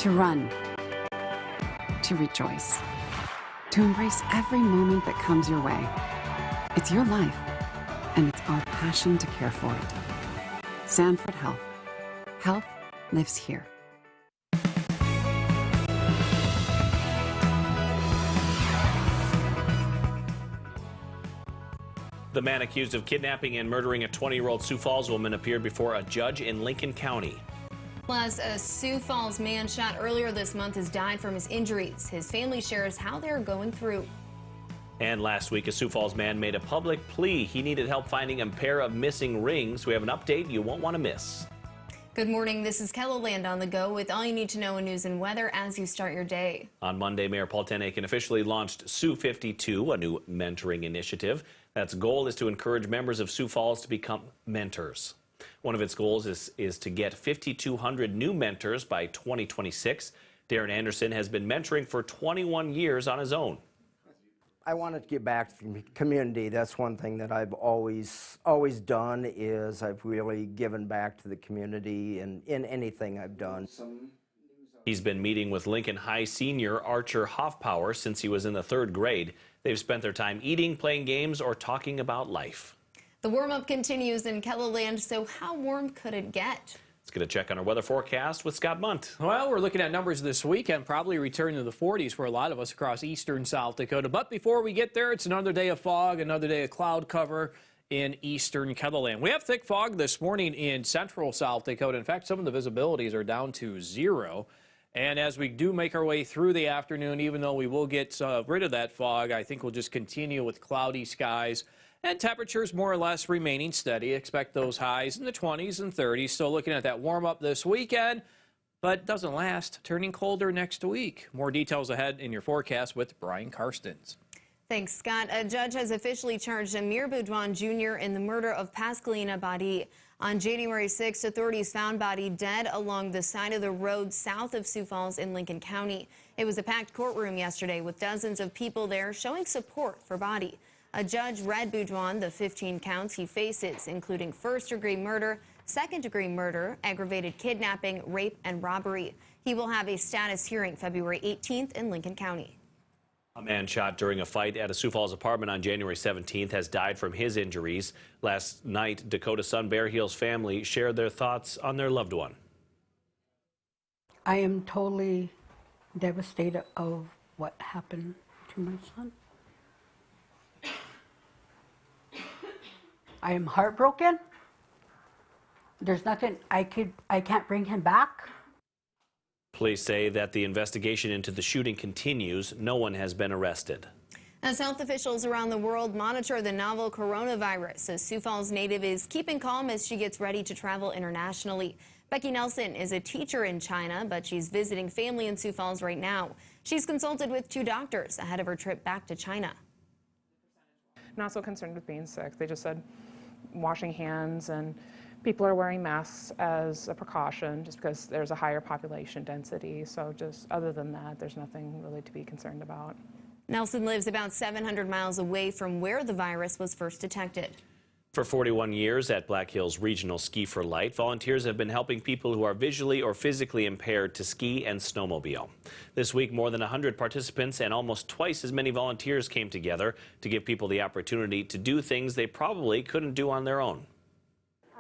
to run, to rejoice, to embrace every moment that comes your way. It's your life, and it's our passion to care for it. Sanford Health. Health lives here. The man accused of kidnapping and murdering a 20-year-old Sioux Falls woman appeared before a judge in Lincoln County. Plus, a Sioux Falls man shot earlier this month has died from his injuries. His family shares how they're going through. And last week, a Sioux Falls man made a public plea. He needed help finding a pair of missing rings. We have an update you won't want to miss. Good morning. This is KELOLAND on the go with all you need to know in news and weather as you start your day. On Monday, Mayor Paul Tenaiken officially launched Sioux 52, a new mentoring initiative. That's goal is to encourage members of Sioux Falls to become mentors. One of its goals is to get 5,200 new mentors by 2026. Darren Anderson has been mentoring for 21 years on his own. I wanted to give back to the community. That's one thing that I've always done, is I've really given back to the community in anything I've done. He's been meeting with Lincoln High senior Archer Hoffpower since he was in the 3rd grade. They've spent their time eating, playing games, or talking about life. The warm-up continues in KELOLAND, so how warm could it get? Let's get a check on our weather forecast with Scott Bunt. Well, we're looking at numbers this weekend, probably returning to the 40s for a lot of us across eastern South Dakota. But before we get there, it's another day of fog, another day of cloud cover in eastern KELOLAND. We have thick fog this morning in central South Dakota. In fact, some of the visibilities are down to 0. And as we do make our way through the afternoon, even though we will get rid of that fog, I think we'll just continue with cloudy skies. And temperatures more or less remaining steady. Expect those highs in the 20s and 30s. Still looking at that warm up this weekend, but doesn't last. Turning colder next week. More details ahead in your forecast with Brian Karstens. Thanks, Scott. A judge has officially charged Mirabeau Duan Jr. in the murder of Pascal. On January 6th, authorities found body dead along the side of the road south of Sioux Falls in Lincoln County. It was a packed courtroom yesterday with dozens of people there showing support for body. A judge read Duan the 15 counts he faces, including first-degree murder, second-degree murder, aggravated kidnapping, rape, and robbery. He will have a status hearing February 18th in Lincoln County. A man shot during a fight at a Sioux Falls apartment on January 17th has died from his injuries. Last night, Dakota son Bear Hill's family shared their thoughts on their loved one. I am totally devastated of what happened to my son. I am heartbroken. There's nothing I can't bring him back. Police say that the investigation into the shooting continues. No one has been arrested. As health officials around the world monitor the novel coronavirus, a Sioux Falls native is keeping calm as she gets ready to travel internationally. Becky Nelson is a teacher in China, but she's visiting family in Sioux Falls right now. She's consulted with 2 doctors ahead of her trip back to China. Not so concerned with being sick. They just said washing hands, and people are wearing masks as a precaution just because there's a higher population density. So just other than that, there's nothing really to be concerned about. Nelson lives about 700 miles away from where the virus was first detected. For 41 years at Black Hills Regional Ski for Light, volunteers have been helping people who are visually or physically impaired to ski and snowmobile. This week, more than 100 participants and almost twice as many volunteers came together to give people the opportunity to do things they probably couldn't do on their own.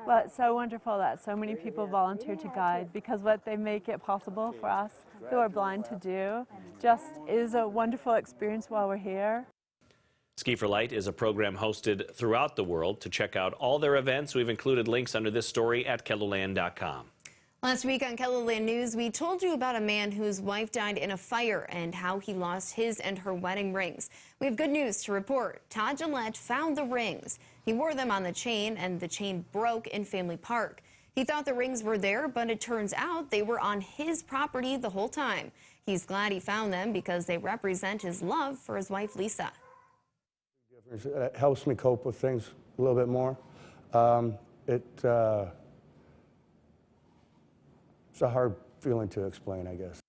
Well, it's so wonderful that so many people volunteer to guide, because what they make it possible for us who are blind to do just is a wonderful experience while we're here. Ski for Light is a program hosted throughout the world. To check out all their events, we've included links under this story at KELOLAND.com. Last week on KELOLAND News, we told you about a man whose wife died in a fire and how he lost his and her wedding rings. We have good news to report. Todd Gillette found the rings. He wore them on the chain, and the chain broke in Family Park. He thought the rings were there, but it turns out they were on his property the whole time. He's glad he found them because they represent his love for his wife, Lisa. It helps me cope with things a little bit more. It's a hard feeling to explain, I guess.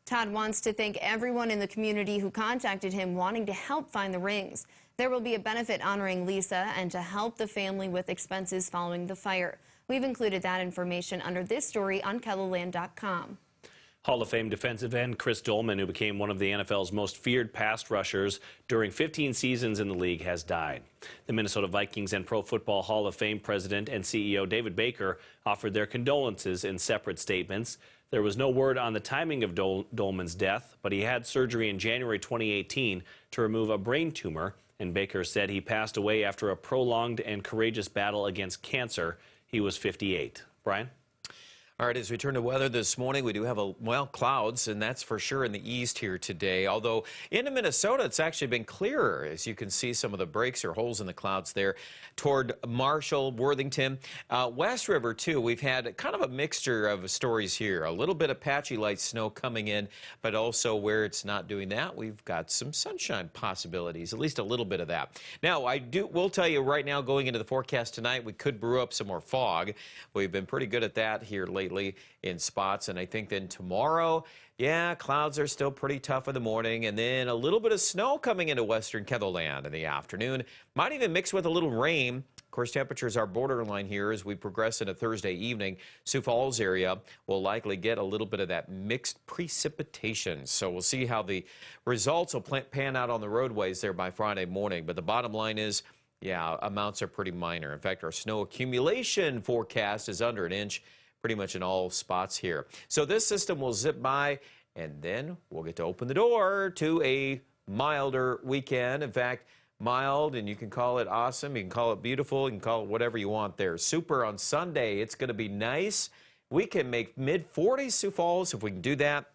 Todd wants to thank everyone in the community who contacted him wanting to help find the rings. There will be a benefit honoring Lisa and to help the family with expenses following the fire. We've included that information under this story on KELOLAND.com. Hall of Fame defensive end Chris Dolman, who became one of the NFL's most feared pass rushers during 15 seasons in the league, has died. The Minnesota Vikings and Pro Football Hall of Fame president and CEO David Baker offered their condolences in separate statements. There was no word on the timing of Dolman's death, but he had surgery in January 2018 to remove a brain tumor, and Baker said he passed away after a prolonged and courageous battle against cancer. He was 58. Brian? All right, as we turn to weather this morning, we do have, clouds, and that's for sure in the east here today. Although into Minnesota, it's actually been clearer. As you can see, some of the breaks or holes in the clouds there toward Marshall, Worthington. West River, too, we've had kind of a mixture of stories here. A little bit of patchy light snow coming in, but also where it's not doing that, we've got some sunshine possibilities, at least a little bit of that. Now, will tell you right now, going into the forecast tonight, we could brew up some more fog. We've been pretty good at that here lately in spots, and I think then tomorrow, yeah, clouds are still pretty tough in the morning, and then a little bit of snow coming into western KELOLAND in the afternoon. Might even mix with a little rain. Of course, temperatures are borderline here as we progress into Thursday evening. Sioux Falls area will likely get a little bit of that mixed precipitation. So we'll see how the results will pan out on the roadways there by Friday morning. But the bottom line is, yeah, amounts are pretty minor. In fact, our snow accumulation forecast is under an inch pretty much in all spots here. So this system will zip by, and then we'll get to open the door to a milder weekend. In fact, mild, and you can call it awesome, you can call it beautiful, you can call it whatever you want there. Super on Sunday, it's going to be nice. We can make mid-40s Sioux Falls if we can do that.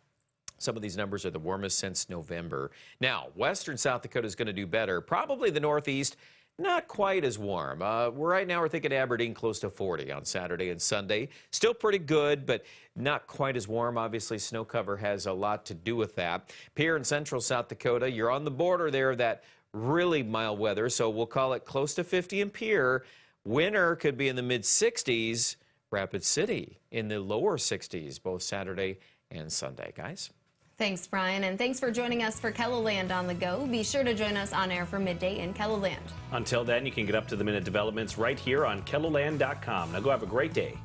Some of these numbers are the warmest since November. Now, western South Dakota is going to do better. Probably the northeast, not quite as warm. Right now we're thinking Aberdeen close to 40 on Saturday and Sunday. Still pretty good, but not quite as warm. Obviously, snow cover has a lot to do with that. Here in central South Dakota, you're on the border there of that really mild weather, so we'll call it close to 50 in Pierre. Winter could be in the mid-60s. Rapid City in the lower 60s, both Saturday and Sunday, guys. Thanks, Brian, and thanks for joining us for KELOLAND on the Go. Be sure to join us on air for midday in KELOLAND. Until then, you can get up to the minute developments right here on KELOLAND.com. Now go have a great day.